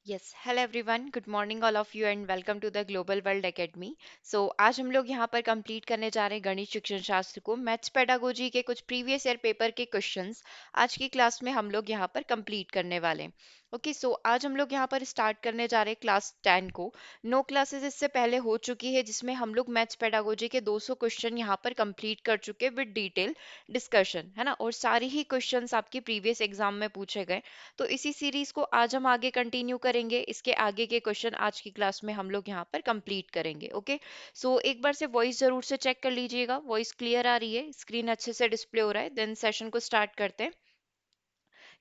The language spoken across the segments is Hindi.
Yes hello everyone good morning all of you and welcome to the global world academy. आज हम लोग यहाँ पर कंप्लीट करने जा रहे हैं गणित शिक्षण शास्त्र को मैथ्स पेडागोजी के कुछ प्रीवियस ईयर पेपर के क्वेश्चंस आज की क्लास में हम लोग यहाँ पर कंप्लीट करने वाले हैं। आज हम लोग यहाँ पर स्टार्ट करने जा रहे हैं क्लास 10 को। नो क्लासेस इससे पहले हो चुकी है जिसमें हम लोग मैथ्स पेडागोजी के 200 क्वेश्चन यहाँ पर कंप्लीट कर चुके हैं विद डिटेल डिस्कशन, है ना, और सारे ही क्वेश्चंस आपके प्रीवियस एग्जाम में पूछे गए। तो इसी सीरीज को आज हम आगे कंटिन्यू करेंगे। इसके आगे के क्वेश्चन आज की क्लास में हम लोग यहाँ पर कंप्लीट करेंगे। ओके, एक बार से वॉइस जरूर से चेक कर लीजिएगा, वॉइस क्लियर आ रही है, स्क्रीन अच्छे से डिस्प्ले हो रहा है। देन सेशन को स्टार्ट करते हैं।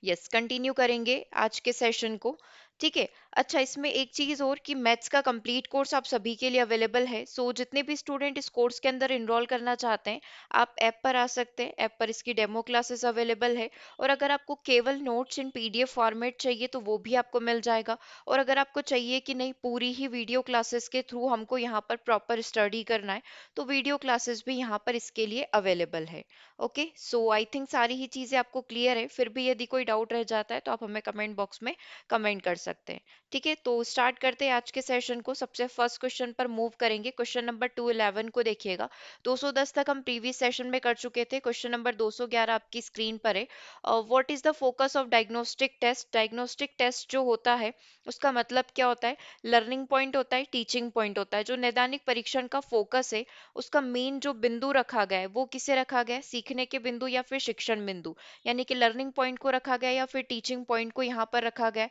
यस, कंटिन्यू करेंगे आज के सेशन को। ठीक है। अच्छा, इसमें एक चीज और कि मैथ्स का कंप्लीट कोर्स आप सभी के लिए अवेलेबल है। जितने भी स्टूडेंट इस कोर्स के अंदर इनरोल करना चाहते हैं, आप ऐप पर आ सकते हैं। ऐप पर इसकी डेमो क्लासेस अवेलेबल है। और अगर आपको केवल नोट्स इन पीडीएफ फॉर्मेट चाहिए तो वो भी आपको मिल जाएगा। और अगर आपको चाहिए कि नहीं, पूरी ही वीडियो क्लासेस के थ्रू हमको यहाँ पर प्रॉपर स्टडी करना है, तो वीडियो क्लासेस भी यहाँ पर इसके लिए अवेलेबल है। ओके, आई थिंक सारी ही चीजें आपको क्लियर है। फिर भी यदि कोई डाउट रह जाता है तो आप हमें कमेंट बॉक्स में कमेंट कर सकते हैं। ठीक है, तो स्टार्ट करते हैं आज के सेशन को। सबसे फर्स्ट क्वेश्चन पर मूव करेंगे। क्वेश्चन नंबर 211 को देखिएगा। 210 तक हम प्रीवियस सेशन में कर चुके थे। क्वेश्चन नंबर 211 आपकी स्क्रीन पर है। What is the focus of diagnostic test? Diagnostic test जो होता है उसका मतलब क्या होता है? लर्निंग पॉइंट होता है, टीचिंग पॉइंट होता है। जो नैदानिक परीक्षण का फोकस है, उसका मेन जो बिंदु रखा गया है वो किसे रखा गया है? सीखने के बिंदु या फिर शिक्षण बिंदु, यानी कि लर्निंग पॉइंट को रखा गया या फिर टीचिंग पॉइंट को यहाँ पर रखा गया है।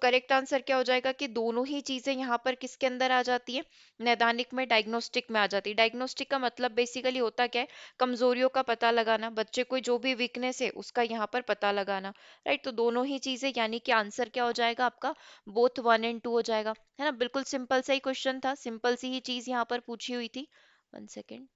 करेक्ट आंसर क्या हो जाएगा कि दोनों ही चीजें यहाँ पर किसके अंदर आ जाती है? नैदानिक में, डायग्नोस्टिक में आ जाती है। डायग्नोस्टिक का मतलब बेसिकली होता क्या है? कमजोरियों का पता लगाना, बच्चे को जो भी वीकनेस है उसका यहाँ पर पता लगाना। राइट, तो दोनों ही चीजें, यानी कि आंसर क्या हो जाएगा आपका? बोथ 1 और 2 हो जाएगा, है ना। बिल्कुल सिंपल सा ही क्वेश्चन था, सिंपल सी ही चीज यहाँ पर पूछी हुई थी। 1 सेकेंड।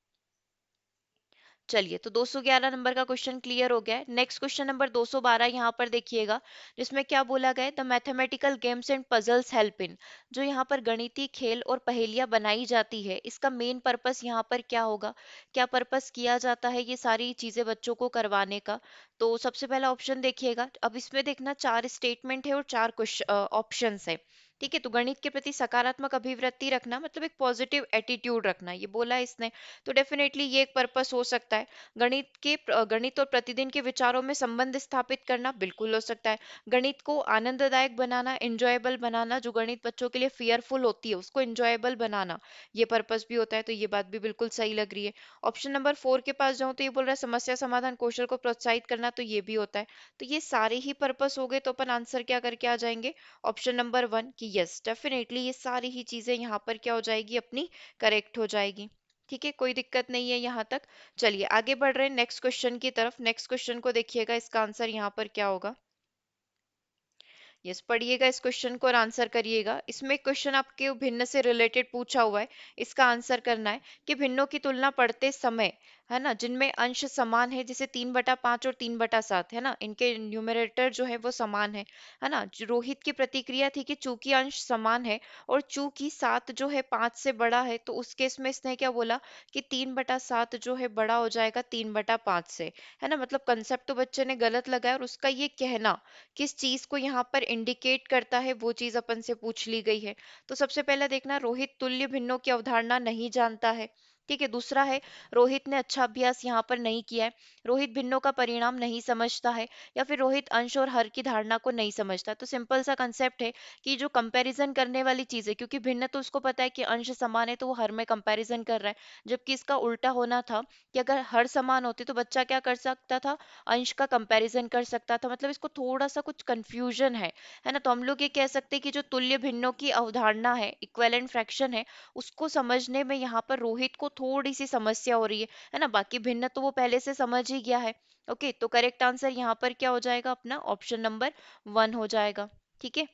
चलिए, तो 211 नंबर का क्वेश्चन क्लियर हो गया है। नेक्स्ट क्वेश्चन नंबर 212 यहाँ पर देखिएगा, जिसमें क्या बोला गया है? The mathematical games and puzzles help in. जो यहाँ पर गणितीय खेल और पहेलियां बनाई जाती है, इसका मेन पर्पस यहाँ पर क्या होगा? क्या पर्पस किया जाता है ये सारी चीजें बच्चों को करवाने का? तो सबसे पहला ऑप्शन देखिएगा। अब इसमें देखना, 4 स्टेटमेंट है और 4 क्वेश्चन ऑप्शन है। ठीक है, तो गणित के प्रति सकारात्मक अभिवृत्ति रखना, मतलब एक पॉजिटिव एटीट्यूड रखना, ये बोला है इसने। तो डेफिनेटली ये एक पर्पस हो सकता है। गणित और प्रतिदिन के विचारों में संबंध स्थापित करना, बिल्कुल हो सकता है। गणित को आनंददायक बनाना, एंजॉयबल बनाना, जो गणित बच्चों के लिए फियरफुल होती है उसको एंजॉयबल बनाना, ये पर्पस भी होता है। तो ये बात भी बिल्कुल सही लग रही है। ऑप्शन नंबर 4 के पास जाऊं तो ये बोल रहा है समस्या समाधान कौशल को प्रोत्साहित करना, तो ये भी होता है। तो ये सारे ही पर्पस हो गए, तो अपन आंसर क्या करके आ जाएंगे? ऑप्शन नंबर 1 की यस, डेफिनेटली ये सारी ही चीजें यहाँ पर क्या हो जाएगी? अपनी करेक्ट हो जाएगी। ठीक है, कोई दिक्कत नहीं है यहाँ तक। चलिए आगे बढ़ रहे हैं नेक्स्ट क्वेश्चन की तरफ। नेक्स्ट क्वेश्चन को देखिएगा, इसका आंसर यहाँ पर क्या होगा? यस, पढ़िएगा इस क्वेश्चन को और आंसर करिएगा। इसमें क्वेश्चन आपके भिन्न से रिलेटेड पूछा हुआ है। इसका आंसर करना है कि भिन्नों की तुलना पढ़ते समय, है ना, जिनमें अंश समान है, जैसे 3/5 और 3/7, है ना, इनके न्यूमरेटर जो है वो समान है ना। रोहित की प्रतिक्रिया थी कि चूंकि अंश समान है और चूंकि 7 जो है 5 से बड़ा है, तो उस केस में इसने क्या बोला कि 3/7 जो है बड़ा हो जाएगा 3/5 से, है ना। मतलब कंसेप्ट तो बच्चे ने गलत लगाया, और उसका ये कहना किस चीज को यहाँ पर इंडिकेट करता है वो चीज अपन से पूछ ली गई है। तो सबसे पहला देखना, रोहित तुल्य भिन्नों की अवधारणा नहीं जानता है। ठीक है, दूसरा है रोहित ने अच्छा अभ्यास यहाँ पर नहीं किया है। रोहित भिन्नों का परिणाम नहीं समझता है, या फिर रोहित अंश और हर की धारणा को नहीं समझता। तो सिंपल सा कंसेप्ट है कि जो कंपैरिजन करने वाली चीज है, क्योंकि भिन्न तो उसको पता है कि अंश समान है, तो वो हर में कंपैरिजन कर रहा है। जबकि इसका उल्टा होना था कि अगर हर समान होते तो बच्चा क्या कर सकता था? अंश का कंपैरिजन कर सकता था। मतलब इसको थोड़ा सा कुछ कंफ्यूजन है ना। तो हम लोग ये कह सकते हैं कि जो तुल्य भिन्नों की अवधारणा है, इक्विवेलेंट फ्रैक्शन है, उसको समझने में यहाँ पर रोहित को थोड़ी सी समस्या हो रही है ना। बाकी भिन्न तो वो पहले से समझ ही गया है। ओके, तो करेक्ट आंसर यहाँ पर क्या हो जाएगा? अपना ऑप्शन नंबर 1 हो जाएगा। ठीक है,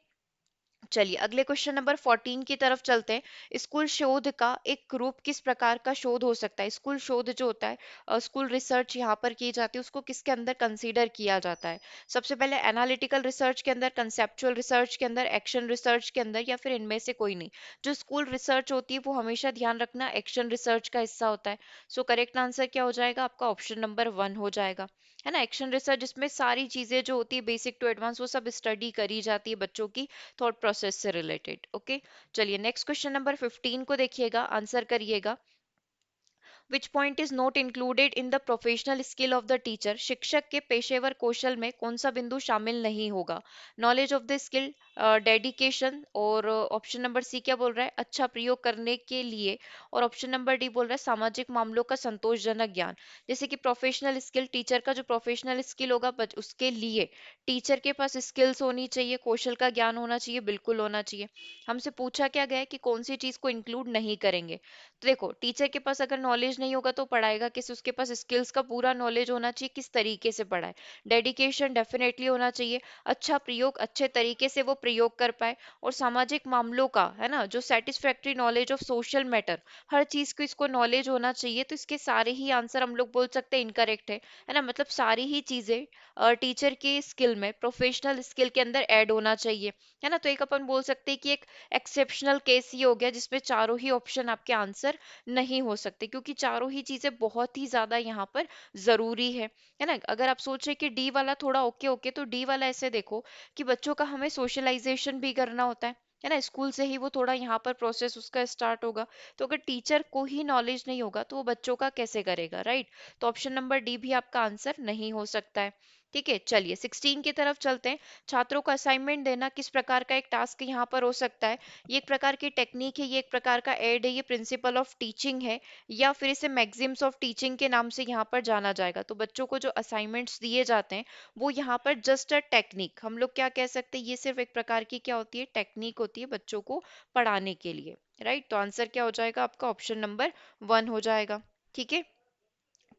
चलिए अगले क्वेश्चन नंबर 14 की तरफ चलते हैं। स्कूल शोध का एक रूप किस प्रकार का शोध हो सकता है? स्कूल शोध जो होता है, स्कूल रिसर्च यहाँ पर की जाती है, उसको किसके अंदर कंसीडर किया जाता है? सबसे पहले एनालिटिकल रिसर्च के अंदर, कंसेप्चुअल रिसर्च के अंदर, एक्शन रिसर्च के अंदर, या फिर इनमें से कोई नहीं। जो स्कूल रिसर्च होती है वो हमेशा ध्यान रखना एक्शन रिसर्च का हिस्सा होता है। करेक्ट आंसर क्या हो जाएगा आपका? ऑप्शन नंबर 1 हो जाएगा। है ना। एक्शन रिसर्च जिसमें सारी चीजें जो होती है बेसिक टू एडवांस वो सब स्टडी करी जाती है बच्चों की थॉट प्रोसेस से रिलेटेड। ओके, चलिए नेक्स्ट क्वेश्चन नंबर 15 को देखिएगा, आंसर करिएगा। Which point is not included in the professional skill of the teacher? शिक्षक के पेशेवर कौशल में कौन सा बिंदु शामिल नहीं होगा? Knowledge of the skill, dedication, और ऑप्शन नंबर सी क्या बोल रहा है, अच्छा प्रयोग करने के लिए, और ऑप्शन नंबर डी बोल रहा है सामाजिक मामलों का संतोषजनक ज्ञान। जैसे कि प्रोफेशनल स्किल, टीचर का जो प्रोफेशनल स्किल होगा उसके लिए टीचर के पास स्किल्स होनी चाहिए, कौशल का ज्ञान होना चाहिए, बिल्कुल होना चाहिए। हमसे पूछा क्या गया है कि कौन सी चीज को इंक्लूड नहीं करेंगे। तो देखो, टीचर के पास अगर नॉलेज नहीं होगा तो पढ़ाएगा किस, उसके पास स्किल्स का पूरा नॉलेज होना चाहिए, किस तरीके से पढ़ाए। डेडिकेशन डेफिनेटली होना चाहिए, अच्छा प्रयोग, अच्छे तरीके से वो प्रयोग कर पाए, और सामाजिक मामलों का, है ना, जो satisfactory knowledge of social matter, हर चीज को इसको नॉलेज होना चाहिए। तो इसके सारे ही आंसर हम लोग बोल सकते हैं इनकरेक्ट है ना। मतलब सारी ही चीजें टीचर के स्किल में, प्रोफेशनल स्किल के अंदर ऐड होना चाहिए, है ना। तो एक अपन बोल सकते हैं कि एक एक्सेप्शनल केस ही हो गया जिसमें चारों ही ऑप्शन आपके आंसर नहीं हो सकते, क्योंकि चारों ही चीजें बहुत ही ज्यादा यहाँ पर जरूरी है ना। अगर आप सोच रहे कि डी वाला थोड़ा ओके ओके, तो डी वाला ऐसे देखो कि बच्चों का हमें सोशलाइजेशन भी करना होता है ना, स्कूल से ही वो थोड़ा यहाँ पर प्रोसेस उसका स्टार्ट होगा। तो अगर टीचर को ही नॉलेज नहीं होगा तो वो बच्चों का कैसे करेगा, राइट। तो ऑप्शन नंबर डी भी आपका आंसर नहीं हो सकता है। ठीक है, चलिए 16 की तरफ चलते हैं। छात्रों को असाइनमेंट देना किस प्रकार का एक टास्क यहाँ पर हो सकता है? ये एक प्रकार की टेक्निक है, ये एक प्रकार का एड है, ये प्रिंसिपल ऑफ टीचिंग है, या फिर इसे मैक्सिम्स ऑफ टीचिंग के नाम से यहाँ पर जाना जाएगा। तो बच्चों को जो असाइनमेंट्स दिए जाते हैं वो यहाँ पर जस्ट अ टेक्निक, हम लोग क्या कह सकते हैं, ये सिर्फ एक प्रकार की क्या होती है, टेक्निक होती है बच्चों को पढ़ाने के लिए, राइट। तो आंसर क्या हो जाएगा आपका, ऑप्शन नंबर 1 हो जाएगा। ठीक है,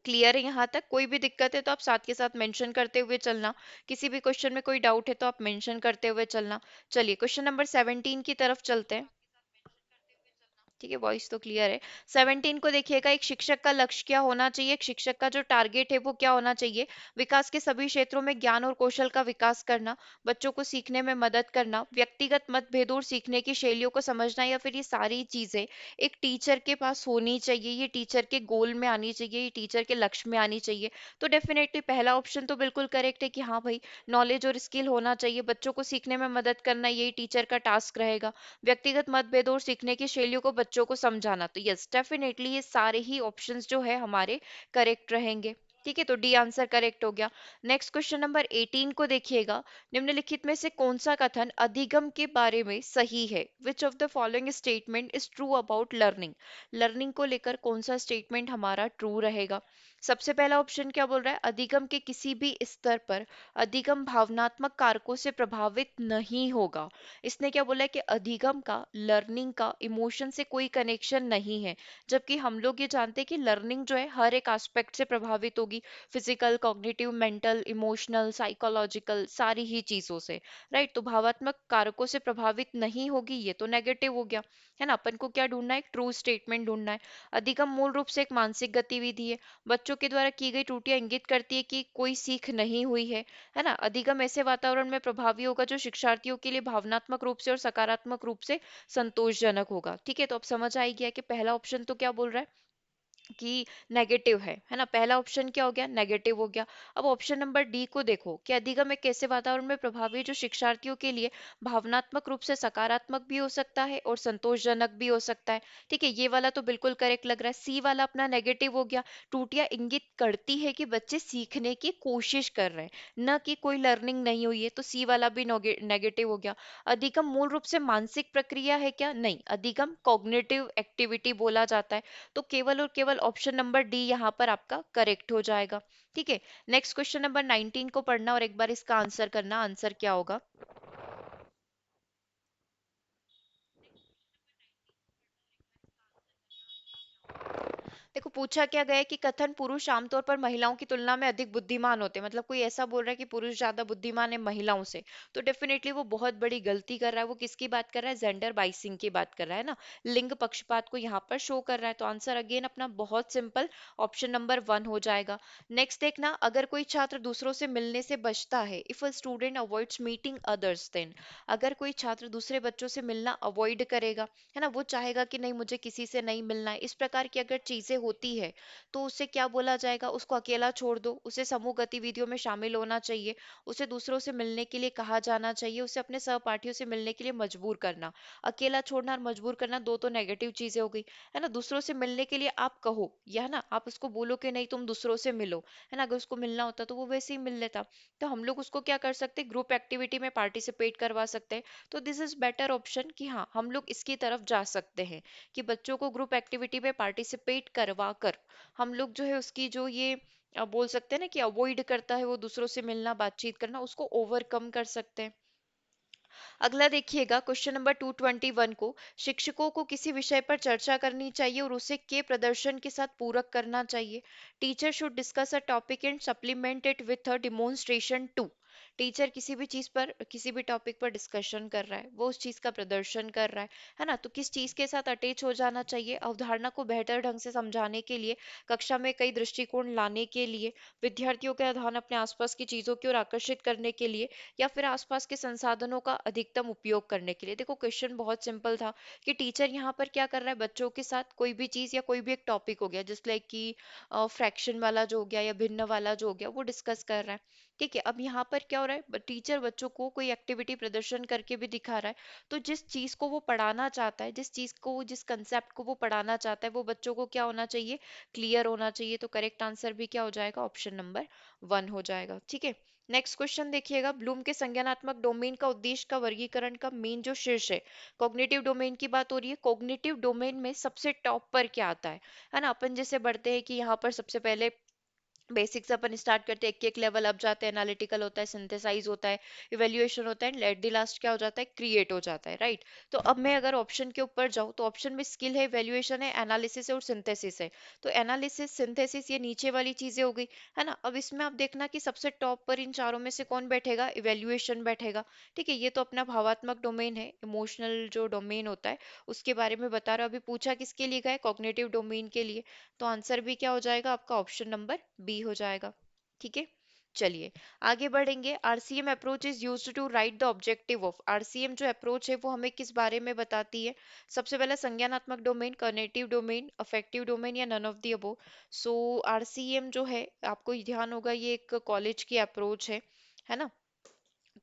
क्लियर है यहाँ तक? कोई भी दिक्कत है तो आप साथ के साथ मेंशन करते हुए चलना, किसी भी क्वेश्चन में कोई डाउट है तो आप मेंशन करते हुए चलना। चलिए क्वेश्चन नंबर 17 की तरफ चलते हैं। ठीक है, वॉइस तो क्लियर है। 17 को देखिएगा, एक शिक्षक का लक्ष्य क्या होना चाहिए, एक शिक्षक का जो टारगेट है वो क्या होना चाहिए? विकास के सभी क्षेत्रों में ज्ञान और कौशल का विकास करना, बच्चों को सीखने में मदद करना, व्यक्तिगत मतभेदों और सीखने की शैलियों को समझना, या फिर ये सारी चीजें एक टीचर के पास होनी चाहिए, ये टीचर के गोल में आनी चाहिए, ये टीचर के लक्ष्य में आनी चाहिए। तो डेफिनेटली पहला ऑप्शन तो बिल्कुल करेक्ट है कि हाँ भाई, नॉलेज और स्किल होना चाहिए, बच्चों को सीखने में मदद करना, यही टीचर का टास्क रहेगा। व्यक्तिगत मतभेदों और सीखने की शैलियों को बच्चों को समझाना, तो यस डेफिनेटली ये सारे ही ऑप्शंस जो है हमारे करेक्ट रहेंगे। ठीक है, तो डी आंसर करेक्ट हो गया। नेक्स्ट क्वेश्चन नंबर 18 को देखिएगा, निम्नलिखित में से कौन सा कथन अधिगम के बारे में सही है? Which of the following statement is true about learning? Learning को लेकर कौन सा स्टेटमेंट हमारा ट्रू रहेगा? सबसे पहला ऑप्शन क्या बोल रहा है, अधिगम के किसी भी स्तर पर अधिगम भावनात्मक कारकों से प्रभावित नहीं होगा। इसने क्या बोला है कि अधिगम का, लर्निंग का इमोशन से कोई कनेक्शन नहीं है, जबकि हम लोग ये जानते हैं कि लर्निंग जो है हर एक एस्पेक्ट से प्रभावित होगी, physical, cognitive, mental, emotional, psychological, सारी ही चीजों से, राइट। तो भावात्मक कारकों से प्रभावित नहीं होगी, ये तो नेगेटिव हो गया, है ना। अपन को क्या ढूंढना है, एक ट्रू स्टेटमेंट ढूंढना है। अधिगम मूल रूप से एक मानसिक गतिविधि है, बच्चों के द्वारा की गई त्रुटियां इंगित करती है कि कोई सीख नहीं हुई है ना। अधिगम ऐसे वातावरण में प्रभावी होगा जो शिक्षार्थियों के लिए भावनात्मक रूप से और सकारात्मक रूप से संतोषजनक होगा। ठीक है, तो अब समझ आ ही गया कि पहला ऑप्शन तो क्या बोल रहा है कि नेगेटिव है ना। पहला ऑप्शन क्या हो गया, नेगेटिव हो गया। अब ऑप्शन नंबर डी को देखो कि अधिगम एक ऐसे वातावरण में प्रभावी है जो शिक्षार्थियों के लिए भावनात्मक रूप से सकारात्मक भी हो सकता है और संतोषजनक भी हो सकता है। ठीक है, ये वाला तो बिल्कुल करेक्ट लग रहा है। सी वाला अपना नेगेटिव हो गया, टूटियां इंगित करती है कि बच्चे सीखने की कोशिश कर रहे हैं, न कि कोई लर्निंग नहीं हुई है, तो सी वाला भी नेगेटिव हो गया। अधिगम मूल रूप से मानसिक प्रक्रिया है क्या? नहीं, अधिगम कॉग्निटिव एक्टिविटी बोला जाता है। तो केवल और केवल ऑप्शन नंबर डी यहाँ पर आपका करेक्ट हो जाएगा। ठीक है, नेक्स्ट क्वेश्चन नंबर 19 को पढ़ना और एक बार इसका आंसर करना, आंसर क्या होगा। देखो, पूछा क्या गया है कि कथन पुरुष आमतौर पर महिलाओं की तुलना में अधिक बुद्धिमान होते हैं, मतलब कोई ऐसा बोल रहा है कि पुरुष ज्यादा बुद्धिमान है महिलाओं से, तो डेफिनेटली वो बहुत बड़ी गलती कर रहा है। वो किसकी बात कर रहा है, जेंडर बाइसिंग की बात कर रहा है ना, लिंग पक्षपात को यहाँ पर शो कर रहा है। तो आंसर अगेन अपना बहुत सिंपल, ऑप्शन नंबर 1 हो जाएगा। नेक्स्ट देखना, अगर कोई छात्र दूसरों से मिलने से बचता है, if a student avoids meeting others, then अगर कोई छात्र दूसरे बच्चों से मिलना अवॉइड करेगा, है ना, वो चाहेगा कि नहीं मुझे किसी से नहीं मिलना है, इस प्रकार की अगर चीजें होती है तो उसे क्या बोला जाएगा? उसको अकेला छोड़ दो, उसे समूह गतिविधियों में शामिल होना चाहिए, उसे दूसरों से मिलने के लिए कहा जाना चाहिए, उसे अपने सहपाठियों से मिलने के लिए मजबूर करना। अकेला छोड़ना और मजबूर करना दो तो नेगेटिव चीजें हो गई, है ना। दूसरों से मिलने के लिए आप कहो, या है ना, आप उसको बोलो कि नहीं तुम दूसरों से मिलो, है ना। अगर उसको मिलना होता तो वो वैसे ही मिल लेता। तो हम लोग उसको क्या कर सकते, ग्रुप एक्टिविटी में पार्टिसिपेट करवा सकते हैं। तो दिस इज बेटर ऑप्शन कि हाँ हम लोग इसकी तरफ जा सकते हैं कि बच्चों को ग्रुप एक्टिविटी में पार्टिसिपेट करवा कर हम लोग जो है उसकी जो ये बोल सकते हैं ना कि अवॉइड करता है वो दूसरों से मिलना बातचीत करना, उसको ओवरकम कर सकते हैं। अगला देखिएगा क्वेश्चन नंबर 221 को, शिक्षकों को किसी विषय पर चर्चा करनी चाहिए और उसे के प्रदर्शन के साथ पूरक करना चाहिए। Teacher should discuss a topic and supplement it with a demonstration too. Teacher किसी भी चीज पर किसी भी टॉपिक पर डिस्कशन कर रहा है, वो उस चीज का प्रदर्शन कर रहा है ना, तो किस चीज के साथ अटैच हो जाना चाहिए? अवधारणा को बेहतर ढंग से समझाने के लिए, कक्षा में कई दृष्टिकोण लाने के लिए, विद्यार्थियों का ध्यान अपने आसपास की चीजों की ओर आकर्षित करने के लिए, या फिर आसपास के संसाधनों का अधिकतम उपयोग करने के लिए। देखो क्वेश्चन बहुत सिंपल था कि टीचर यहाँ पर क्या कर रहा है, बच्चों के साथ कोई भी चीज या कोई भी एक टॉपिक हो गया, जस्ट लाइक कि फ्रैक्शन वाला जो हो गया या भिन्न वाला जो हो गया, वो डिस्कस कर रहा है। ठीक है, अब यहाँ पर क्या हो रहा है, टीचर बच्चों को कोई एक्टिविटी प्रदर्शन करके भी दिखा रहा है। तो जिस चीज को वो पढ़ाना चाहता है, जिस चीज को, जिस कंसेप्ट को वो पढ़ाना चाहता है, वो बच्चों को क्या होना चाहिए, क्लियर होना चाहिए। तो करेक्ट आंसर भी क्या हो जाएगा, ऑप्शन नंबर 1 हो जाएगा। ठीक है, नेक्स्ट क्वेश्चन देखिएगा, ब्लूम के संज्ञानात्मक डोमेन का उद्देश्य का वर्गीकरण का मेन जो शीर्ष है, कॉग्निटिव डोमेन की बात हो रही है। कॉग्निटिव डोमेन में सबसे टॉप पर क्या आता है ना। अपन जैसे बढ़ते हैं कि यहाँ पर सबसे पहले बेसिक से अपन स्टार्ट करते हैं, एक एक लेवल अप जाते हैं, एनालिटिकल होता है, सिंथेसाइज होता है, इवेल्युएशन होता है, एट द लास्ट क्या हो जाता है, क्रिएट हो जाता है, राइट। तो अब मैं अगर ऑप्शन के ऊपर जाऊँ तो ऑप्शन में स्किल है, इवेल्युएशन है, एनालिसिस है और सिंथेसिस है। तो एनालिसिस, सिंथेसिस ये नीचे वाली चीजें हो गई, है ना। अब इसमें आप देखना कि सबसे टॉप पर इन चारों में से कौन बैठेगा, इवेल्युएशन बैठेगा। ठीक है, ये तो अपना भावात्मक डोमेन है, इमोशनल जो डोमेन होता है उसके बारे में बता रहा हूं। अभी पूछा किसके लिए गया है, कॉग्निटिव डोमेन के लिए। तो आंसर भी क्या हो जाएगा आपका, ऑप्शन नंबर बी हो जाएगा। ठीक है, चलिए आगे बढ़ेंगे। RCM approach is used to write the objective of. RCM जो अप्रोच है वो हमें किस बारे में बताती है? सबसे पहला संज्ञानात्मक domain, cognitive domain, affective domain या none of the above. So RCM जो है, आपको ध्यान होगा ये एक कॉलेज की अप्रोच है ना।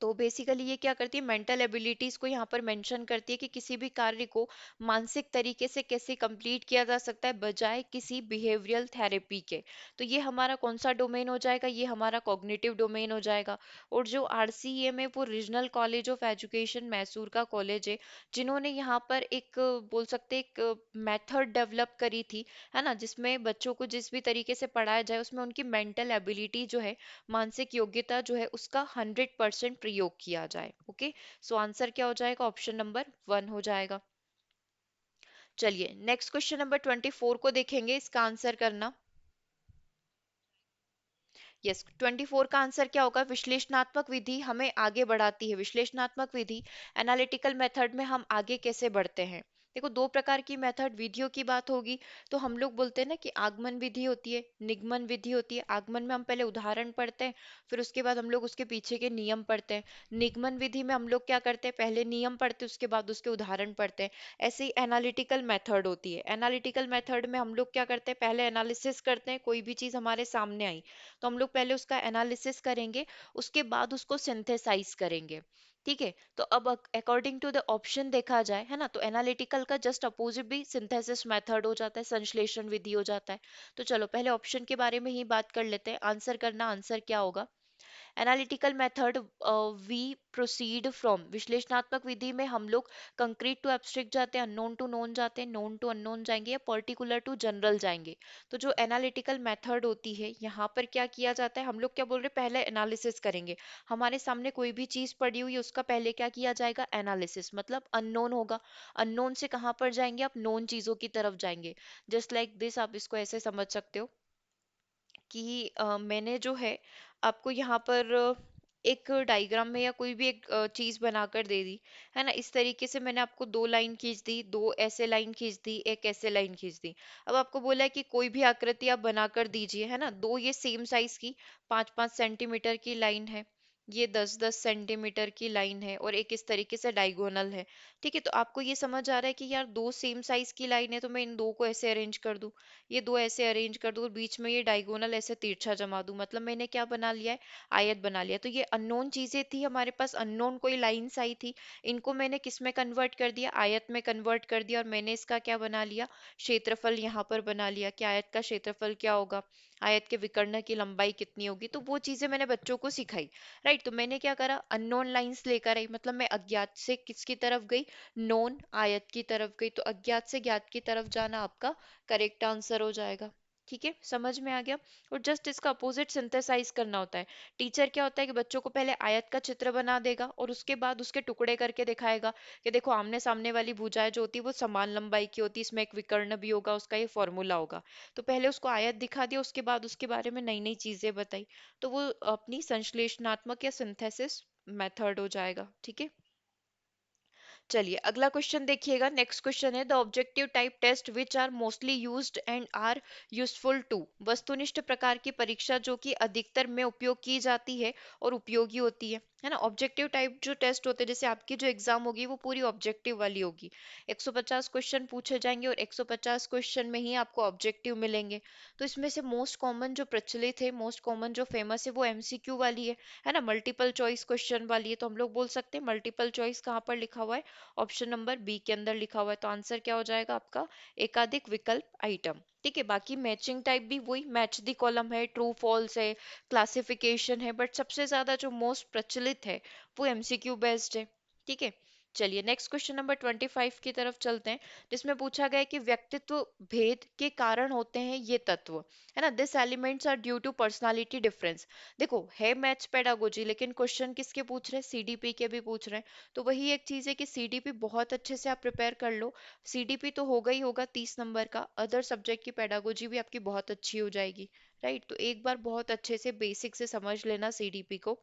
तो बेसिकली ये क्या करती है, मेंटल एबिलिटीज को यहाँ पर मेंशन करती है कि किसी भी कार्य को मानसिक तरीके से कैसे कंप्लीट किया जा सकता है बजाय किसी बिहेवियरल थेरेपी के। तो ये हमारा कौन सा डोमेन हो जाएगा, ये हमारा कॉग्निटिव डोमेन हो जाएगा। और जो आरसीएम है वो regional college of education Mysore का कॉलेज है, जिन्होंने यहाँ पर एक बोल सकते हैं एक मेथड डेवलप करी थी, है ना, जिसमें बच्चों को जिस भी तरीके से पढ़ाया जाए उसमें उनकी मेंटल एबिलिटी जो है, मानसिक योग्यता जो है उसका 100% प्रयोग किया जाए। ओके, सो आंसर क्या हो जाएगा, ऑप्शन नंबर 1 हो जाएगा। चलिए नेक्स्ट क्वेश्चन नंबर 24 को देखेंगे, इसका आंसर करना। यस, 24 का आंसर क्या होगा, विश्लेषणात्मक विधि हमें आगे बढ़ाती है। विश्लेषणात्मक विधि, एनालिटिकल मेथड में हम आगे कैसे बढ़ते हैं? देखो दो प्रकार की मेथड विधियों की बात होगी तो हम लोग बोलते हैं ना कि आगमन विधि होती है, निगमन विधि होती है। आगमन में हम पहले उदाहरण पढ़ते हैं, फिर उसके बाद हम लोग उसके पीछे के नियम पढ़ते हैं। निगमन विधि में हम लोग क्या करते हैं, पहले नियम पढ़ते हैं उसके बाद उसके उदाहरण पढ़ते हैं। ऐसे ही एनालिटिकल मेथड होती है। एनालिटिकल मेथड में हम लोग क्या करते हैं, पहले एनालिसिस करते हैं, कोई भी चीज हमारे सामने आई तो हम लोग पहले उसका एनालिसिस करेंगे, उसके बाद उसको सिंथेसाइज करेंगे। ठीक है, तो अब अकॉर्डिंग टू द ऑप्शन देखा जाए, है ना, तो एनालिटिकल का जस्ट अपोजिट भी सिंथेसिस मेथड हो जाता है, संश्लेषण विधि हो जाता है। तो चलो पहले ऑप्शन के बारे में ही बात कर लेते हैं, आंसर करना, आंसर क्या होगा। Analytical method, we proceed from, विश्लेषणात्मक विधि में हम लोग कंक्रीट टू एब्स्ट्रैक्ट जाते हैं, अननोन टू नोन जाते हैं, नोन टू अननोन जाएंगे या पर्टिकुलर टू जनरल जाएंगे। तो जो एनालिटिकल मेथड होती है यहाँ पर क्या किया जाता है, हम लोग क्या बोल रहे हैं, पहले एनालिसिस करेंगे। हमारे सामने कोई भी चीज पड़ी हुई है उसका पहले क्या किया जाएगा, एनालिसिस, मतलब अननोन होगा। अननोन से कहाँ पर जाएंगे, आप नोन चीजों की तरफ जाएंगे। जस्ट लाइक दिस, आप इसको ऐसे समझ सकते हो कि मैंने जो है आपको यहाँ पर एक डायग्राम में या कोई भी एक चीज बनाकर दे दी, है ना। इस तरीके से मैंने आपको दो लाइन खींच दी, दो ऐसे लाइन खींच दी, एक ऐसे लाइन खींच दी। अब आपको बोला है कि कोई भी आकृति आप बनाकर दीजिए, है ना। दो ये सेम साइज की 5-5 सेंटीमीटर की लाइन है, ये 10-10 सेंटीमीटर की लाइन है और एक इस तरीके से डायगोनल है। ठीक है, तो आपको ये समझ आ रहा है कि यार दो सेम साइज की लाइन है तो मैं इन दो को ऐसे अरेंज कर दूं, ये दो ऐसे अरेंज कर दूं और बीच में ये डायगोनल ऐसे तिरछा जमा दूं, मतलब मैंने क्या बना लिया है, आयत बना लिया। तो ये अननोन चीजें थी हमारे पास, अननोन कोई लाइंस आई थी, इनको मैंने किस में कन्वर्ट कर दिया, आयत में कन्वर्ट कर दिया, और मैंने इसका क्या बना लिया, क्षेत्रफल यहाँ पर बना लिया कि आयत का क्षेत्रफल क्या होगा, आयत के विकर्ण की लंबाई कितनी होगी। तो वो चीजें मैंने बच्चों को सिखाई। राइट, तो मैंने क्या करा, अननोन लाइंस लेकर आई, मतलब मैं अज्ञात से किसकी तरफ गई, नोन आयत की तरफ गई। तो अज्ञात से ज्ञात की तरफ जाना आपका करेक्ट आंसर हो जाएगा। ठीक है, समझ में आ गया। और जस्ट इसका अपोजिट सिंथेसाइज करना होता है। टीचर क्या होता है कि बच्चों को पहले आयत का चित्र बना देगा और उसके बाद उसके टुकड़े करके दिखाएगा कि देखो आमने सामने वाली भुजाएं जो होती है वो समान लंबाई की होती है, इसमें एक विकर्ण भी होगा, उसका ये फॉर्मूला होगा। तो पहले उसको आयत दिखा दिया, उसके बाद उसके बारे में नई नई चीजें बताई। तो वो अपनी संश्लेषणात्मक या सिंथेसिस मेथड हो जाएगा। ठीक है, चलिए अगला क्वेश्चन देखिएगा। नेक्स्ट क्वेश्चन है, the objective type test which are mostly used and are useful to. वस्तुनिष्ठ प्रकार की परीक्षा जो कि अधिकतर में उपयोग की जाती है और उपयोगी होती है ना। ऑब्जेक्टिव टाइप जो टेस्ट होते हैं, जैसे आपकी जो एग्जाम होगी वो पूरी ऑब्जेक्टिव वाली होगी, 150 क्वेश्चन पूछे जाएंगे और 150 क्वेश्चन में ही आपको ऑब्जेक्टिव मिलेंगे। तो इसमें से मोस्ट कॉमन जो प्रचलित है, मोस्ट कॉमन जो फेमस है वो एमसीक्यू वाली है ना, मल्टीपल चॉइस क्वेश्चन वाली है। तो हम लोग बोल सकते हैं मल्टीपल चॉइस कहाँ पर लिखा हुआ है, ऑप्शन नंबर बी के अंदर लिखा हुआ है। तो आंसर क्या हो जाएगा आपका, एकाधिक विकल्प आइटम। ठीक है, बाकी मैचिंग टाइप भी वही मैच दी कॉलम है, ट्रू फॉल्स है, क्लासिफिकेशन है, बट सबसे ज्यादा जो मोस्ट प्रचलित है वो एमसीक्यू बेस्ड है। ठीक है, चलिए नेक्स्ट क्वेश्चन नंबर 25 की तरफ चलते हैं, जिसमें पूछा गया है कि व्यक्तित्व भेद के कारण होते हैं ये तत्व, है ना, this elements are due to personality difference. देखो है मैथ्स पेडागोजी, लेकिन क्वेश्चन किसके पूछ रहे हैं, सीडीपी के भी पूछ रहे हैं। तो वही एक चीज है कि सीडीपी बहुत अच्छे से आप प्रिपेयर कर लो। सीडीपी तो होगा ही होगा 30 नंबर का, अदर सब्जेक्ट की पेडागोजी भी आपकी बहुत अच्छी हो जाएगी। राइट, तो एक बार बहुत अच्छे से बेसिक से समझ लेना सीडीपी को।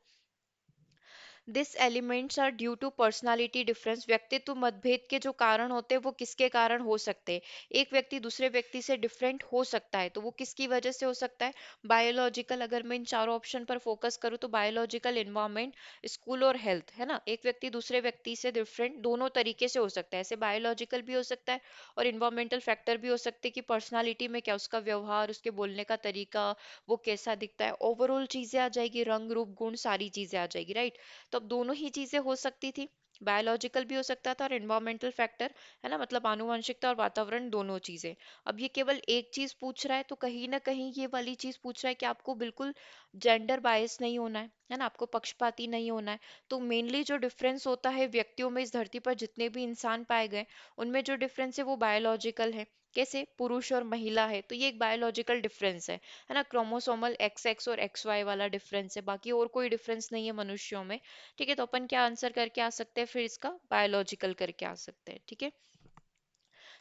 This elements are due to personality difference, व्यक्तित्व मतभेद के जो कारण होते हैं वो किसके कारण हो सकते हैं। एक व्यक्ति दूसरे व्यक्ति से डिफरेंट हो सकता है, तो वो किसकी वजह से हो सकता है, बायोलॉजिकल। अगर मैं इन चारों ऑप्शन पर फोकस करूँ तो बायोलॉजिकल, इन्वायरमेंट, स्कूल और हेल्थ, है ना। एक व्यक्ति दूसरे व्यक्ति से डिफरेंट दोनों तरीके से हो सकता है, ऐसे बायोलॉजिकल भी हो सकता है और इन्वायरमेंटल फैक्टर भी हो सकते हैं कि पर्सनालिटी में क्या उसका व्यवहार, उसके बोलने का तरीका, वो कैसा दिखता है, ओवरऑल चीजें आ जाएगी, रंग रूप गुण सारी चीजें आ जाएगी। राइट, तो अब दोनों ही चीजें हो सकती थी, बायोलॉजिकल भी हो सकता था और एनवायरमेंटल फैक्टर, है ना, मतलब आनुवंशिकता और वातावरण दोनों चीजें। अब ये केवल एक चीज पूछ रहा है तो कहीं ना कहीं ये वाली चीज पूछ रहा है कि आपको बिल्कुल जेंडर बायस नहीं होना है ना, आपको पक्षपाती नहीं होना है। तो मेनली जो डिफरेंस होता है व्यक्तियों में, इस धरती पर जितने भी इंसान पाए गए उनमें जो डिफरेंस है वो बायोलॉजिकल है। कैसे, पुरुष और महिला है तो ये एक बायोलॉजिकल डिफरेंस है ना, क्रोमोसोमल एक्स एक्स और एक्स वाई वाला डिफरेंस है, बाकी और कोई डिफरेंस नहीं है मनुष्यों में। ठीक है, तो अपन क्या आंसर करके आ सकते हैं फिर इसका, बायोलॉजिकल करके आ सकते हैं। ठीक है,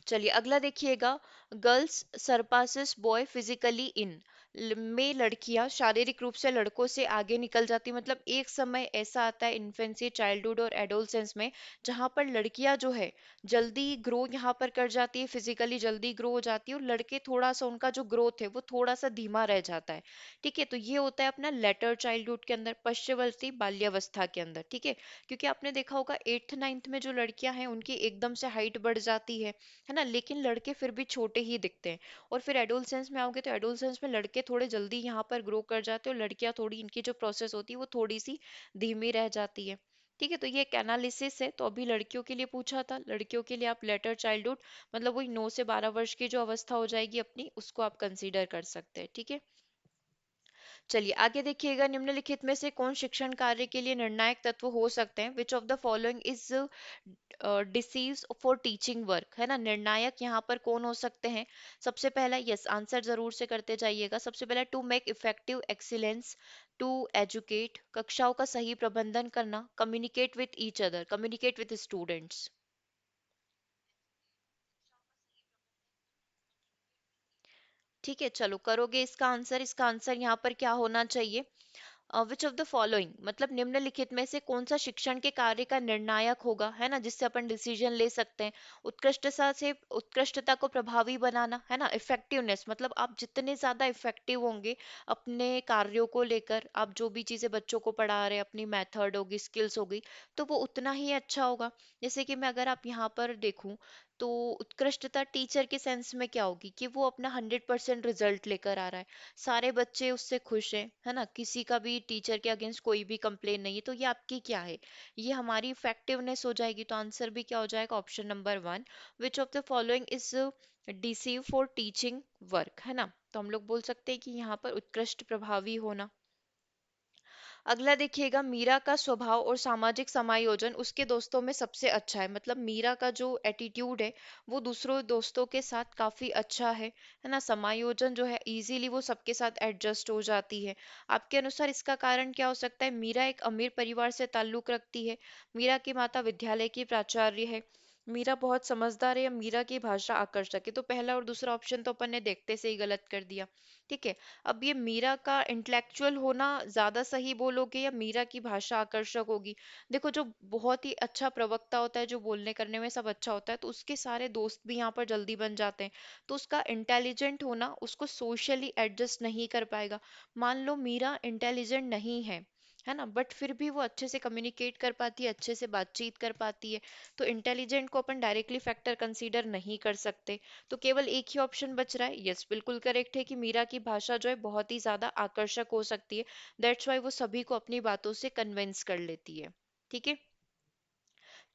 चलिए अगला देखिएगा, girls surpasses boy physically in, में लड़कियां शारीरिक रूप से लड़कों से आगे निकल जाती, मतलब एक समय ऐसा आता है इन्फेंसी, चाइल्डहुड और एडोलसेंस में जहां पर लड़कियां जो है जल्दी ग्रो यहाँ पर कर जाती है, फिजिकली जल्दी ग्रो हो जाती है, और लड़के थोड़ा सा उनका जो ग्रोथ है वो थोड़ा सा धीमा रह जाता है। ठीक है, तो ये होता है अपना लेटर चाइल्डहुड के अंदर, पश्चवर्ती बाल्यावस्था के अंदर। ठीक है, क्योंकि आपने देखा होगा 8th 9th में जो लड़कियां हैं उनकी एकदम से हाइट बढ़ जाती है ना, लेकिन लड़के फिर भी छोटे ही दिखते हैं। और फिर एडोलसेंस में आओगे तो एडोलसेंस में लड़के थोड़े जल्दी यहाँ पर ग्रो कर जाते हैं और लड़कियां थोड़ी, इनकी जो प्रोसेस होती है वो थोड़ी सी धीमी रह जाती है। ठीक है, तो ये एक एनालिसिस है। तो अभी लड़कियों के लिए पूछा था, लड़कियों के लिए आप लेटर चाइल्डहुड, मतलब वही 9 से 12 वर्ष की जो अवस्था हो जाएगी अपनी, उसको आप कंसीडर कर सकते हैं। ठीक है, चलिए आगे देखिएगा, निम्नलिखित में से कौन शिक्षण कार्य के लिए निर्णायक तत्व हो सकते हैं, which of the following is deceives for teaching work, है ना, निर्णायक यहाँ पर कौन हो सकते हैं। सबसे पहला, यस आंसर जरूर से करते जाइएगा, सबसे पहला to make effective excellence, to educate, कक्षाओं का सही प्रबंधन करना, communicate with each other, communicate with students. ठीक है, चलो करोगे इसका आंसर, इसका आंसर यहाँ पर क्या होना चाहिए, विच ऑफ द फॉलोइंग, मतलब निम्नलिखित में से कौन सा शिक्षण के कार्य का निर्णायक होगा, है ना, जिससे अपन डिसीजन ले सकते हैं। उत्कृष्टता से उत्कृष्टता को प्रभावी बनाना, है ना, इफेक्टिवनेस, मतलब आप जितने ज्यादा इफेक्टिव होंगे अपने कार्यों को लेकर, आप जो भी चीजें बच्चों को पढ़ा रहे हैं, अपनी मेथड होगी, स्किल्स होगी, तो वो उतना ही अच्छा होगा। जैसे कि मैं अगर आप यहाँ पर देखूं, तो उत्कृष्टता टीचर के सेंस में क्या होगी कि वो अपना 100% रिजल्ट लेकर आ रहा है, सारे बच्चे उससे खुश हैं, है ना, किसी का भी टीचर के अगेंस्ट कोई भी कंप्लेन नहीं है, तो ये आपकी क्या है, ये हमारी इफेक्टिवनेस हो जाएगी। तो आंसर भी क्या हो जाएगा, option number one, which of the following is deceive for teaching work, है ना। तो हम लोग बोल सकते हैं कि यहाँ पर उत्कृष्ट प्रभावी होना। अगला देखिएगा, मीरा का स्वभाव और सामाजिक समायोजन उसके दोस्तों में सबसे अच्छा है, मतलब मीरा का जो एटीट्यूड है वो दूसरों दोस्तों के साथ काफी अच्छा है ना, समायोजन जो है इजीली वो सबके साथ एडजस्ट हो जाती है। आपके अनुसार इसका कारण क्या हो सकता है। मीरा एक अमीर परिवार से ताल्लुक रखती है, मीरा की माता विद्यालय की प्राचार्य है, मीरा बहुत समझदार है, या मीरा की भाषा आकर्षक है। तो पहला और दूसरा ऑप्शन तो अपन ने देखते से ही गलत कर दिया। ठीक है, अब ये मीरा का इंटेलेक्चुअल होना ज्यादा सही बोलोगे या मीरा की भाषा आकर्षक होगी। देखो, जो बहुत ही अच्छा प्रवक्ता होता है, जो बोलने करने में सब अच्छा होता है, तो उसके सारे दोस्त भी यहाँ पर जल्दी बन जाते हैं। तो उसका इंटेलिजेंट होना उसको सोशली एडजस्ट नहीं कर पाएगा। मान लो मीरा इंटेलिजेंट नहीं है ना, बट फिर भी वो अच्छे से कम्युनिकेट कर पाती है, अच्छे से बातचीत कर पाती है। तो इंटेलिजेंट को अपन डायरेक्टली फैक्टर कंसीडर नहीं कर सकते। तो केवल एक ही ऑप्शन बच रहा है। यस, बिल्कुल करेक्ट है कि मीरा की भाषा जो है बहुत ही ज्यादा आकर्षक हो सकती है, दैट्स वाई वो सभी को अपनी बातों से कन्विंस कर लेती है। ठीक है,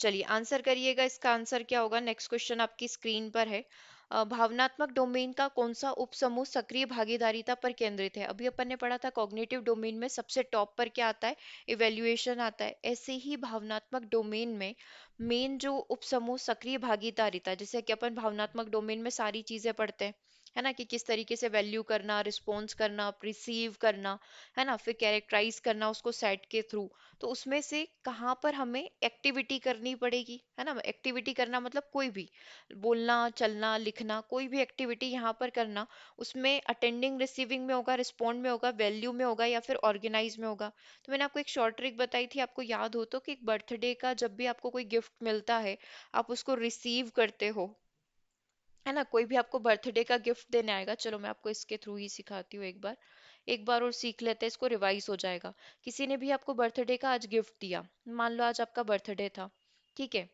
चलिए आंसर करिएगा, इसका आंसर क्या होगा। नेक्स्ट क्वेश्चन आपकी स्क्रीन पर है। भावनात्मक डोमेन का कौन सा उपसमूह सक्रिय भागीदारिता पर केंद्रित है। अभी अपन ने पढ़ा था कॉग्निटिव डोमेन में सबसे टॉप पर क्या आता है, इवेल्युएशन आता है। ऐसे ही भावनात्मक डोमेन में मेन जो उपसमूह सक्रिय भागीदारिता, जैसे कि अपन भावनात्मक डोमेन में सारी चीजें पढ़ते हैं, है ना, कि किस तरीके से वैल्यू करना, रिस्पॉन्स करना, रिसीव करना, है ना, फिर कैरेक्टराइज करना उसको सेट के थ्रू। तो उसमें से कहाँ पर हमें एक्टिविटी करनी पड़ेगी, है ना, एक्टिविटी करना मतलब कोई भी बोलना, चलना, लिखना, कोई भी एक्टिविटी यहाँ पर करना, उसमें अटेंडिंग रिसीविंग में होगा, रिस्पॉन्ड में होगा, वैल्यू में होगा, या फिर ऑर्गेनाइज में होगा। तो मैंने आपको एक शॉर्ट ट्रिक बताई थी, आपको याद हो तो, कि एक बर्थडे का जब भी आपको कोई गिफ्ट मिलता है, आप उसको रिसीव करते हो, है ना, कोई भी आपको बर्थडे का गिफ्ट देने आएगा, चलो मैं आपको इसके थ्रू ही सिखाती हूँ एक बार और सीख लेते हैं, इसको रिवाइज हो जाएगा। किसी ने भी आपको बर्थडे का आज गिफ्ट दिया, मान लो आज आपका बर्थडे था, ठीक है,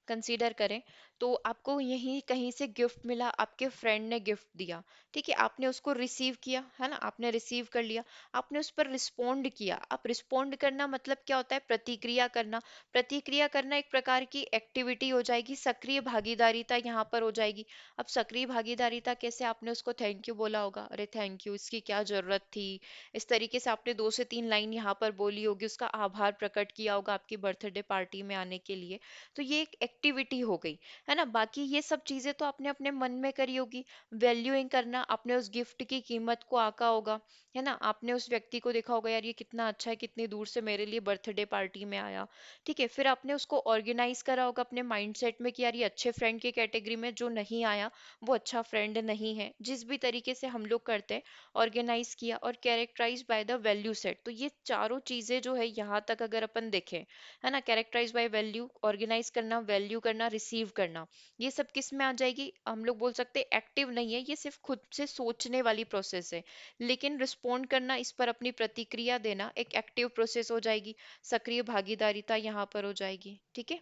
कंसीडर करें, तो आपको यहीं कहीं से गिफ्ट मिला, आपके फ्रेंड ने गिफ्ट दिया, ठीक है, आपने उसको रिसीव किया, है ना, आपने रिसीव कर लिया, आपने उस पर रिस्पोंड किया। अब रिस्पोंड करना मतलब क्या होता है, प्रतिक्रिया करना। प्रतिक्रिया करना एक प्रकार की एक्टिविटी हो जाएगी, सक्रिय भागीदारिता यहाँ पर हो जाएगी। अब सक्रिय भागीदारिता कैसे, आपने उसको थैंक यू बोला होगा, अरे थैंक यू, इसकी क्या जरूरत थी, इस तरीके से आपने 2 से 3 लाइन यहाँ पर बोली होगी, उसका आभार प्रकट किया होगा आपकी बर्थडे पार्टी में आने के लिए। तो ये एक एक्टिविटी हो गई, है ना। बाकी ये सब चीजें तो आपने अपने मन में करी होगी। वैल्यूइंग करना, आपने उस गिफ्ट की कीमत को आका होगा, है ना, आपने उस व्यक्ति को देखा होगा, यार ये कितना अच्छा है, कितनी दूर से मेरे लिए बर्थडे पार्टी में आया, ठीक है, फिर आपने उसको ऑर्गेनाइज करा होगा अपने माइंडसेट में कि यार ये अच्छे फ्रेंड की कैटेगरी में जो नहीं आया वो अच्छा फ्रेंड नहीं है, जिस भी तरीके से हम लोग करते हैं, ऑर्गेनाइज किया और characterize by the value set. तो ये चारों चीजें जो है यहाँ तक अगर अपन देखें, है ना, कैरेक्टराइज बाय वैल्यू, ऑर्गेनाइज करना, वैल्यू करना, रिसीव करना, ये सब किस में आ जाएगी, हम लोग बोल सकते हैं एक्टिव नहीं है, ये सिर्फ खुद से सोचने वाली प्रोसेस है। लेकिन रिस्पोंड करना, इस पर अपनी प्रतिक्रिया देना एक एक्टिव प्रोसेस हो जाएगी, सक्रिय भागीदारिता यहाँ पर हो जाएगी। ठीक है,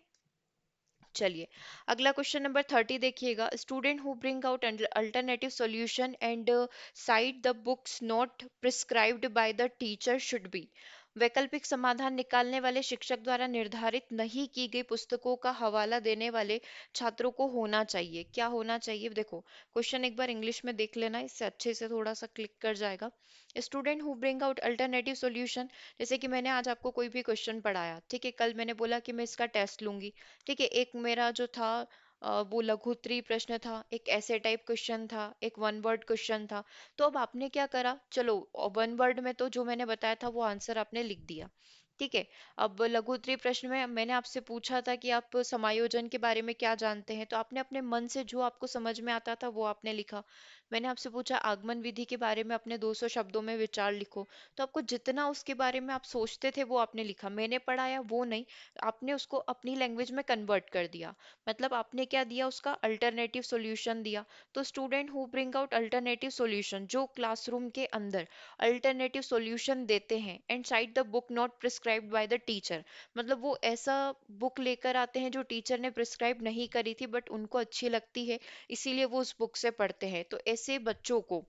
चलिए अगला क्वेश्चन नंबर 30 देखिएगा। Student who bring out alternative solution and side the books not prescribed by the teacher should be. वैकल्पिक समाधान निकालने वाले शिक्षक द्वारा निर्धारित नहीं की गई पुस्तकों का हवाला देने वाले छात्रों को होना चाहिए। क्या होना चाहिए, देखो क्वेश्चन एक बार इंग्लिश में देख लेना, इससे अच्छे से थोड़ा सा क्लिक कर जाएगा। Student who bring out alternative solution, जैसे कि मैंने आज आपको कोई भी क्वेश्चन पढ़ाया, ठीक है, कल मैंने बोला कि मैं इसका टेस्ट लूंगी, ठीक है, एक मेरा जो था वो लघु उत्तरीय प्रश्न था, एक ऐसे टाइप क्वेश्चन था, एक वन वर्ड क्वेश्चन था। तो अब आपने क्या करा, चलो वन वर्ड में तो जो मैंने बताया था वो आंसर आपने लिख दिया, ठीक है। अब लघु उत्तरीय प्रश्न में मैंने आपसे पूछा था कि आप समायोजन के बारे में क्या जानते हैं, तो आपने अपने मन से जो आपको समझ में आता था वो आपने लिखा। मैंने आपसे पूछा आगमन विधि के बारे में अपने 200 शब्दों में विचार लिखो, तो आपको जितना उसके बारे में आप सोचते थे वो आपने लिखा, मैंने पढ़ाया वो नहीं, आपने उसको अपनी लैंग्वेज में कन्वर्ट कर दिया। मतलब आपने क्या दिया, उसका अल्टरनेटिव सॉल्यूशन दिया। तो student who bring out alternative solution, जो क्लासरूम के अंदर अल्टरनेटिव सॉल्यूशन देते हैं and side the book not prescribed by the teacher, मतलब वो ऐसा बुक लेकर आते हैं जो टीचर ने प्रिस्क्राइब नहीं करी थी बट उनको अच्छी लगती है, इसीलिए वो उस बुक से पढ़ते हैं। तो ऐसे बच्चों को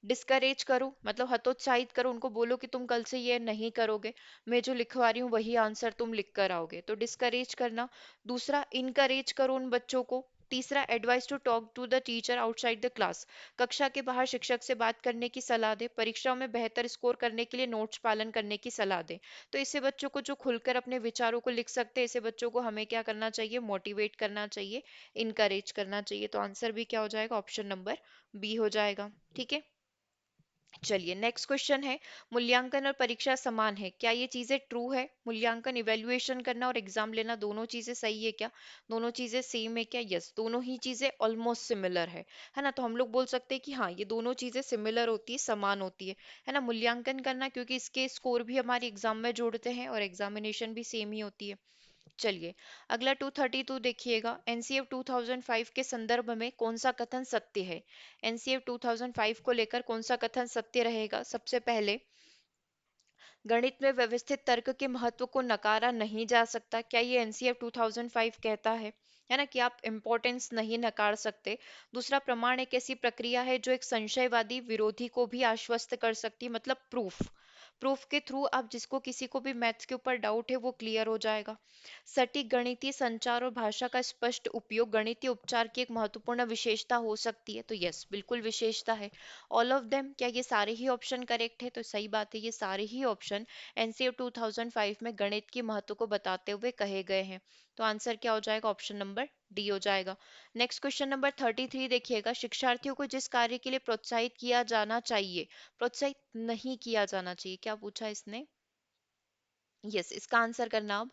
डिस्करेज करो, मतलब हतोत्साहित करो, उनको बोलो कि तुम कल से ये नहीं करोगे, मैं जो लिखवा रही हूँ वही आंसर तुम लिख कर आओगे, तो डिस्करेज करना। दूसरा, इनकरेज करो उन बच्चों को। तीसरा, advice to talk to the teacher outside the class, कक्षा के बाहर शिक्षक से बात करने की सलाह दे, परीक्षाओं में बेहतर स्कोर करने के लिए नोट्स पालन करने की सलाह दे। तो ऐसे बच्चों को जो खुलकर अपने विचारों को लिख सकते हैं, ऐसे बच्चों को हमें क्या करना चाहिए, मोटिवेट करना चाहिए, इनकरेज करना चाहिए। तो आंसर भी क्या हो जाएगा, ऑप्शन नंबर बी हो जाएगा। ठीक है, चलिए नेक्स्ट क्वेश्चन है, मूल्यांकन और परीक्षा समान है क्या, ये चीजें ट्रू है? मूल्यांकन इवेल्युएशन करना और एग्जाम लेना दोनों चीजें सही है क्या, दोनों चीजें सेम है क्या? यस, दोनों ही चीजें ऑलमोस्ट सिमिलर है ना। तो हम लोग बोल सकते हैं कि हाँ, ये दोनों चीजें सिमिलर होती है, समान होती है ना। मूल्यांकन करना क्योंकि इसके स्कोर भी हमारे एग्जाम में जोड़ते हैं और एग्जामिनेशन भी सेम ही होती है। चलिए अगला 232 देखिएगा, एनसीएफ 2005 के संदर्भ में कौन सा कथन सत्य है? एनसीएफ 2005 को लेकर कौन सा कथन सत्य रहेगा? सबसे पहले, गणित में व्यवस्थित तर्क के महत्व को नकारा नहीं जा सकता, क्या ये एनसीएफ 2005 कहता है ना, कि आप इंपॉर्टेंस नहीं नकार सकते। दूसरा, प्रमाण एक ऐसी प्रक्रिया है जो एक संशयवादी विरोधी को भी आश्वस्त कर सकती है, मतलब प्रूफ, प्रूफ के थ्रू आप जिसको किसी को भी मैथ्स के ऊपर डाउट है वो क्लियर हो जाएगा। सटीक गणितीय संचार और भाषा का स्पष्ट उपयोग गणितीय उपचार की एक महत्वपूर्ण विशेषता हो सकती है, तो यस, बिल्कुल विशेषता है। ऑल ऑफ देम, क्या ये सारे ही ऑप्शन करेक्ट है? तो सही बात है, ये सारे ही ऑप्शन एनसीएफ 2005 में गणित के महत्व को बताते हुए कहे गए हैं। तो आंसर क्या हो जाएगा, ऑप्शन नंबर डी हो जाएगा। नेक्स्ट क्वेश्चन नंबर 33 देखिएगा, शिक्षार्थियों को जिस कार्य के लिए प्रोत्साहित किया जाना चाहिए, प्रोत्साहित नहीं किया जाना चाहिए, क्या पूछा इसने? यस, इसका आंसर करना अब,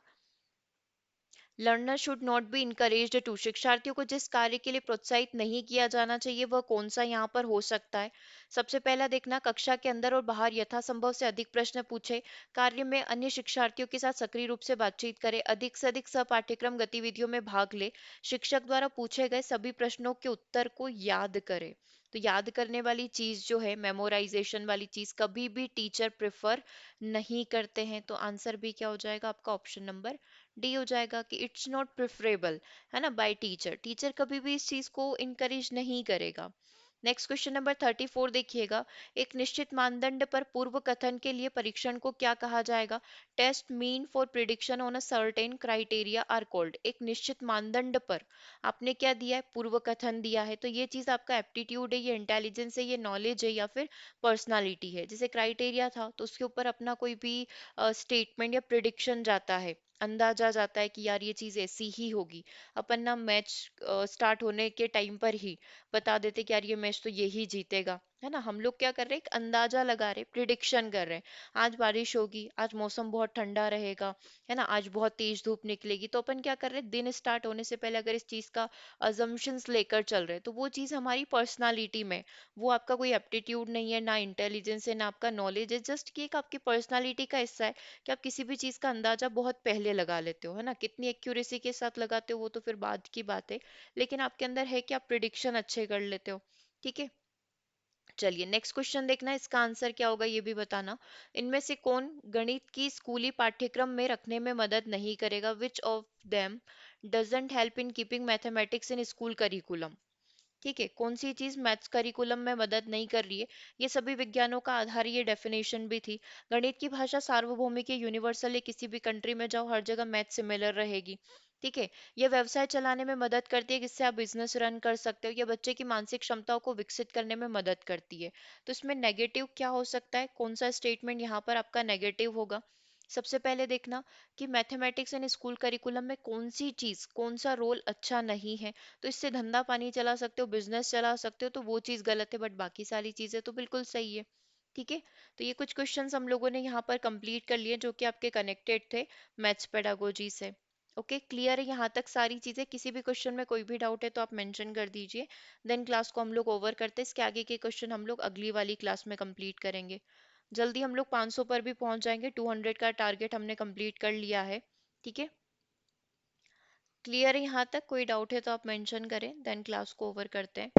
learner should not be encouraged to, शिक्षार्थियों को जिस कार्य के लिए प्रोत्साहित नहीं किया जाना चाहिए वह कौन सा यहाँ पर हो सकता है? सबसे पहला देखना, कक्षा के अंदर और बाहर यथासंभव से अधिक प्रश्न पूछे, कार्य में अन्य शिक्षार्थियों के साथ सक्रिय रूप से बातचीत करे, अधिक से अधिक सहपाठ्यक्रम गतिविधियों में भाग ले, शिक्षक द्वारा पूछे गए सभी प्रश्नों के उत्तर को याद करे। तो याद करने वाली चीज जो है, मेमोराइजेशन वाली चीज, कभी भी टीचर प्रेफर नहीं करते हैं। तो आंसर भी क्या हो जाएगा आपका, ऑप्शन नंबर डी हो जाएगा, कि इट्स नॉट प्रेफरेबल, है ना, बाय टीचर, टीचर कभी भी इस चीज को इनकरेज नहीं करेगा। नेक्स्ट क्वेश्चन नंबर 34 देखिएगा, एक निश्चित मानदंड पर पूर्व कथन के लिए परीक्षण को क्या कहा जाएगा? Test mean for prediction on a certain criteria are called, एक निश्चित मानदंड पर आपने क्या दिया है, पूर्व कथन दिया है, तो ये चीज आपका एप्टीट्यूड है, ये इंटेलिजेंस है, ये नॉलेज है, या फिर पर्सनालिटी है? जैसे क्राइटेरिया था तो उसके ऊपर अपना कोई भी स्टेटमेंट या प्रिडिक्शन जाता है, अंदाजा जाता है कि यार ये चीज ऐसी ही होगी। अपन ना मैच स्टार्ट होने के टाइम पर ही बता देते कि यार ये मैच तो ये ही जीतेगा, है ना। हम लोग क्या कर रहे हैं, एक अंदाजा लगा रहे, प्रिडिक्शन कर रहे हैं, आज बारिश होगी, आज मौसम बहुत ठंडा रहेगा, है ना, आज बहुत तेज धूप निकलेगी, तो अपन क्या कर रहे हैं, दिन स्टार्ट होने से पहले अगर इस चीज का अजम्पशंस लेकर चल रहे हैं, तो वो चीज हमारी पर्सनालिटी में, वो आपका कोई एप्टीट्यूड नहीं है, ना इंटेलिजेंस है, ना आपका नॉलेज है, जस्ट कि एक आपकी पर्सनालिटी का हिस्सा है कि आप किसी भी चीज का अंदाजा बहुत पहले लगा लेते हो, है ना। कितनी एक्यूरेसी के साथ लगाते हो वो तो फिर बाद की बात है, लेकिन आपके अंदर है कि आप प्रिडिक्शन अच्छे कर लेते हो। ठीक है, चलिए नेक्स्ट क्वेश्चन देखना, इसका आंसर क्या होगा ये भी बताना। इनमें से कौन गणित की स्कूली पाठ्यक्रम में रखने में मदद नहीं करेगा, which of them doesn't help in keeping mathematics in school curriculum? ठीक है, कौन सी चीज मैथ्स करिकुलम में मदद नहीं कर रही है? ये सभी विज्ञानों का आधार, ये डेफिनेशन भी थी। गणित की भाषा सार्वभौमिक है, यूनिवर्सल है, किसी भी कंट्री में जाओ हर जगह मैथ सिमिलर रहेगी। ठीक है, ये व्यवसाय चलाने में मदद करती है, जिससे आप बिजनेस रन कर सकते हो, या बच्चे की मानसिक क्षमताओं को विकसित करने में मदद करती है। तो इसमें नेगेटिव क्या हो सकता है, कौन सा स्टेटमेंट यहाँ पर आपका नेगेटिव होगा? सबसे पहले देखना कि मैथमेटिक्स एंड स्कूल करिकुलम में कौन सी चीज, कौन सा रोल अच्छा नहीं है। तो इससे धंधा पानी चला सकते हो, बिजनेस चला सकते हो, तो वो चीज गलत है, बट बाकी सारी चीजें तो बिल्कुल सही है। ठीक है, तो ये कुछ क्वेश्चंस हम लोगों ने यहाँ पर कंप्लीट कर लिए जो कि आपके कनेक्टेड थे मैथ्स पेडागोजी से। ओके, क्लियर है यहाँ तक सारी चीजें? किसी भी क्वेश्चन में कोई भी डाउट है तो आप मेंशन कर दीजिए। देन क्लास को हम लोग ओवर करते हैं, इसके आगे के क्वेश्चन हम लोग अगली वाली क्लास में कंप्लीट करेंगे। जल्दी हम लोग 500 पर भी पहुंच जाएंगे, 200 का टारगेट हमने कंप्लीट कर लिया है। ठीक है, क्लियर है यहाँ तक? कोई डाउट है तो आप मेंशन करें, देन क्लास को ओवर करते हैं।